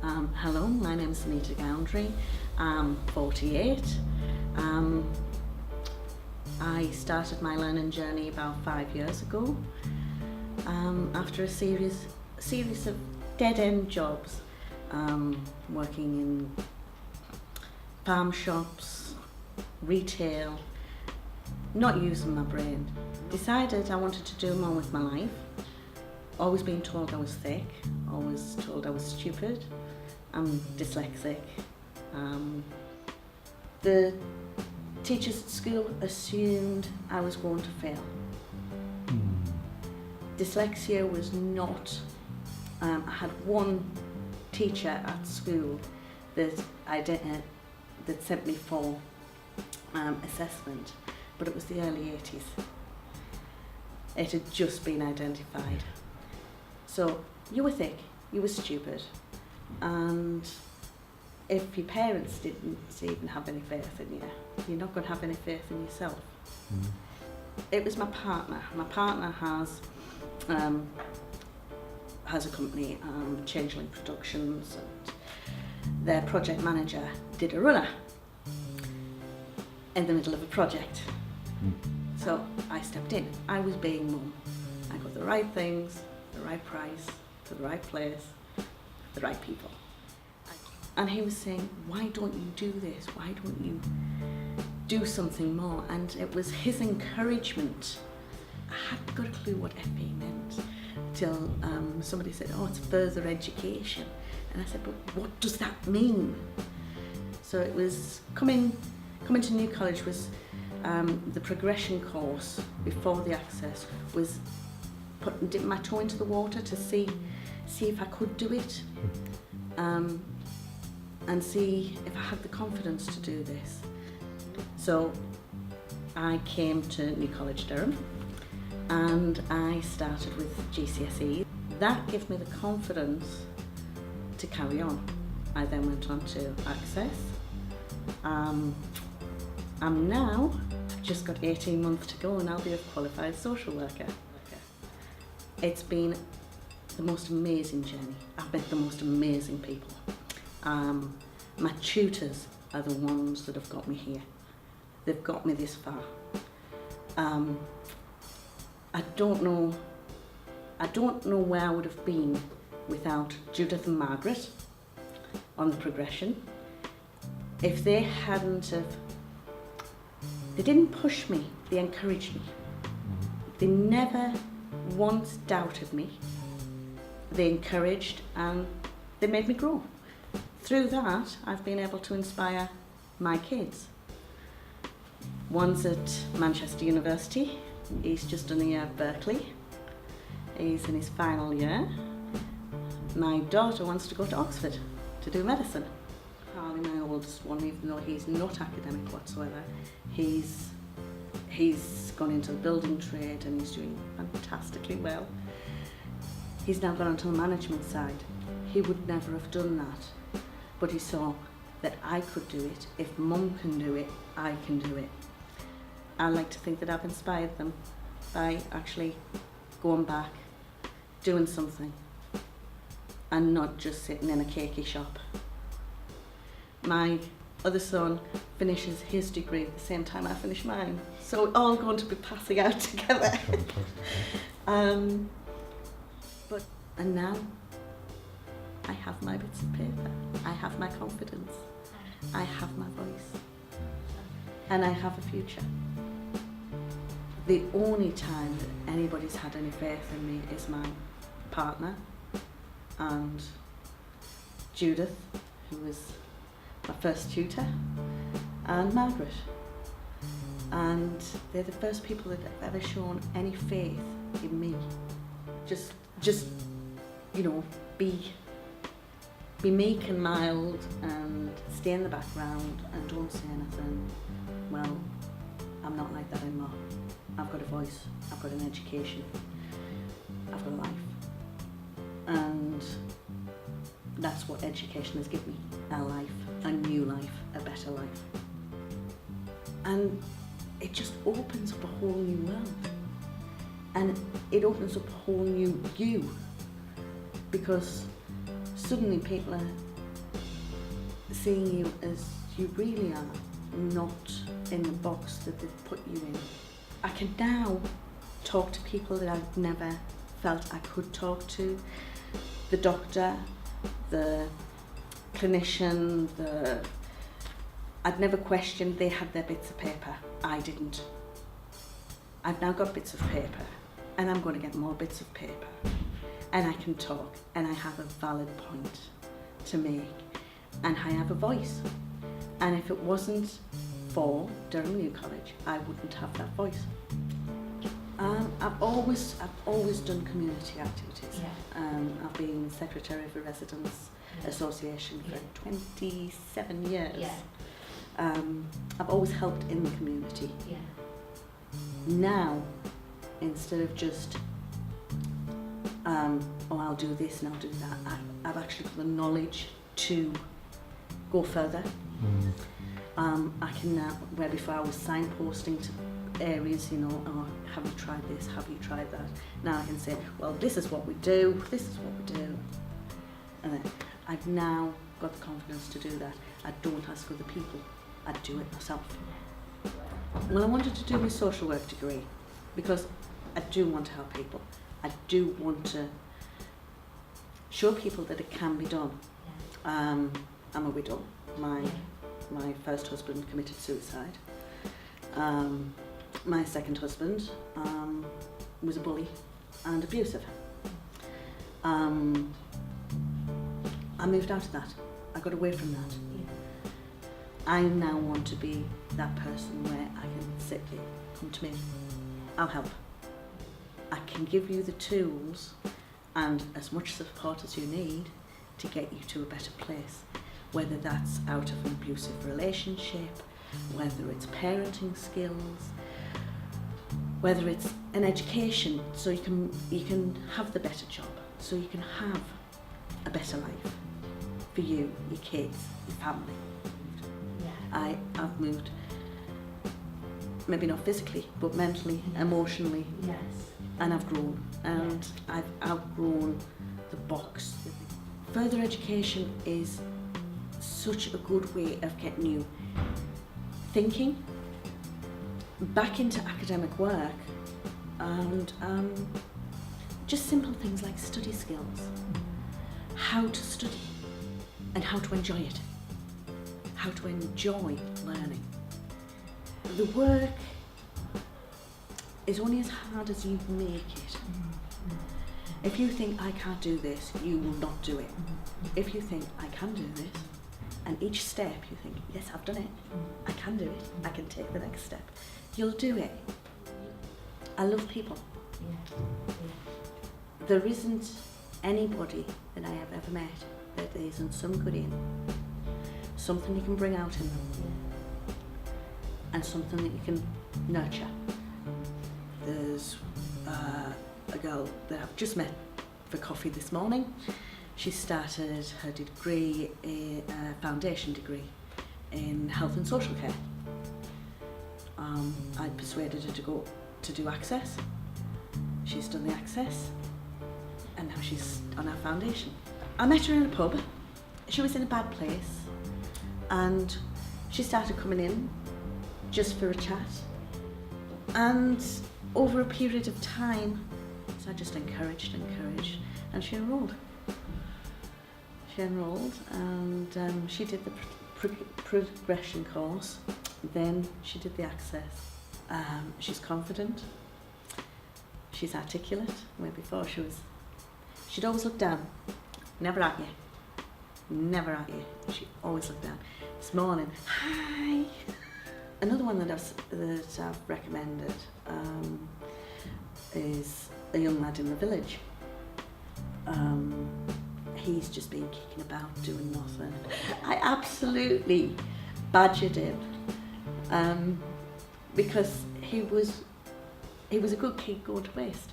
Hello, my name is Anita. I'm 48. I started my learning journey about 5 years ago after a series of dead-end jobs, working in farm shops, retail, not using my brain. Decided I wanted to do more with my life. Always been told I was thick, always told I was stupid. I'm dyslexic. The teachers at school assumed I was going to fail. Dyslexia was not, I had one teacher at school that sent me for assessment, but it was the early 80s. It had just been identified. So you were thick, you were stupid, and if your parents didn't even have any faith in you, you're not going to have any faith in yourself. It was my partner. My partner has a company, Changeling Productions, and their project manager did a runner in the middle of a project. So I stepped in. I was being mum. I got the right things, the right price, to the right place, the right people. And he was saying, why don't you do this? Why don't you do something more? And it was his encouragement. I hadn't got a clue what FE meant till somebody said, oh, it's further education. And I said, but what does that mean? So it was coming to New College was the progression course before the access was dipping my toe into the water to see if I could do it, and see if I had the confidence to do this. So I came to New College Durham and I started with GCSE. That gave me the confidence to carry on. I then went on to Access. I'm now, I've just got 18 months to go and I'll be a qualified social worker. It's been the most amazing journey. I've met the most amazing people. My tutors are the ones that have got me here. They've got me this far. I don't know where I would have been without Judith and Margaret on the progression. If they hadn't have, they didn't push me, they encouraged me. They never once doubted me. They encouraged and they made me grow. Through that, I've been able to inspire my kids. One's at Manchester University. He's just done a year at Berkeley. He's in his final year. My daughter wants to go to Oxford to do medicine. Harley, my oldest one, even though he's not academic whatsoever, he's gone into the building trade and he's doing fantastically well. He's now gone onto the management side. He would never have done that, but he saw that I could do it. If Mum can do it, I can do it. I like to think that I've inspired them by actually going back, doing something, and not just sitting in a cakey shop. My other son finishes his degree at the same time I finish mine, so we're all going to be passing out together. And now I have my bits of paper, I have my confidence, I have my voice, and I have a future. The only time that anybody's had any faith in me is my partner and Judith, who was my first tutor, and Margaret. And they're the first people that have ever shown any faith in me. Just you know, be meek and mild and stay in the background and don't say anything. Well, I'm not like that anymore. I've got a voice, I've got an education, I've got a life. And that's what education has given me, a life, a new life, a better life. And it just opens up a whole new world. And it opens up a whole new you. Because suddenly people are seeing you as you really are, not in the box that they've put you in. I can now talk to people that I've never felt I could talk to. The doctor, the clinician, I'd never questioned. They had their bits of paper. I didn't. I've now got bits of paper, and I'm going to get more bits of paper. And I can talk, and I have a valid point to make, and I have a voice. And if it wasn't for Durham New College, I wouldn't have that voice. I've always done community activities. Yeah. I've been secretary of the Residents Association for 27 years. Yeah. I've always helped in the community. Yeah. Now, instead of just, I'll do this and I'll do that, I've actually got the knowledge to go further. I can now, where before I was signposting to areas, you know, oh, have you tried this, have you tried that? Now I can say, well, this is what we do, this is what we do. And then I've now got the confidence to do that. I don't ask other people, I do it myself. Well, I wanted to do my social work degree because I do want to help people. I do want to show people that it can be done. I'm a widow. My first husband committed suicide. My second husband was a bully and abusive. I moved out of that. I got away from that. I now want to be that person where I can say, come to me, I'll help. I can give you the tools and as much support as you need to get you to a better place, whether that's out of an abusive relationship, whether it's parenting skills, whether it's an education so you can have the better job, so you can have a better life for you, your kids, your family. I've moved, maybe not physically, but mentally, emotionally, Yes. and I've grown, and I've outgrown the box. Further education is such a good way of getting you thinking, back into academic work, and just simple things like study skills, how to study and how to enjoy it, how to enjoy learning. The work is only as hard as you make it. If you think I can't do this, you will not do it. If you think I can do this, and each step you think, yes, I've done it, I can do it, I can take the next step, you'll do it. I love people. There isn't anybody that I have ever met that there isn't some good in, something you can bring out in them, and something that you can nurture. There's a girl that I've just met for coffee this morning. She started her degree, a foundation degree in health and social care. I persuaded her to go to do Access. She's done the Access, and now she's on her foundation. I met her in a pub. She was in a bad place, and she started coming in just for a chat. And over a period of time, so I just encouraged, and she enrolled. And she did the progression course. Then she did the Access. She's confident. She's articulate. Where before she'd always look down, never at you. Never at you. She always looked down. This morning, hi. Another one that I've recommended is a young lad in the village. He's just been kicking about, doing nothing. I absolutely badgered him because he was a good kid going to waste.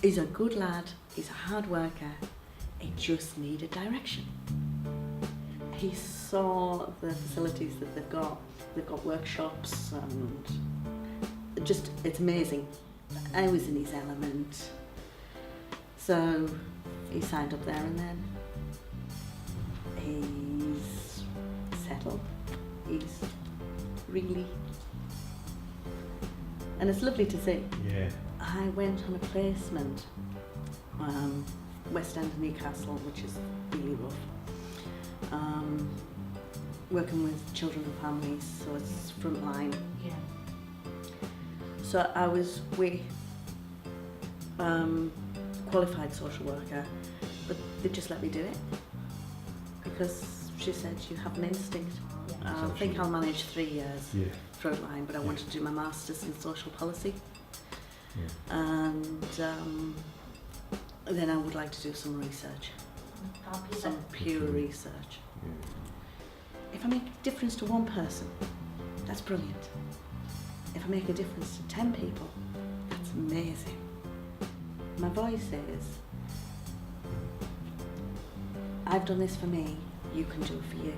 He's a good lad, he's a hard worker, he just needed direction. He saw the facilities that they've got workshops, and just, it's amazing. I was in his element, so he signed up there, and then he's families, really. And it's lovely to see. Yeah. I went on a placement, West End of Newcastle, which is really rough. Working with children and families, so it's frontline. Yeah. So I was with qualified social worker, but they just let me do it because she said you have an instinct. I think I'll manage 3 years frontline, but I wanted to do my masters in social policy, and then I would like to do some research, some pure research. If I make a difference to one person, that's brilliant. If I make a difference to 10 people, that's amazing. My voice is, I've done this for me, you can do it for you.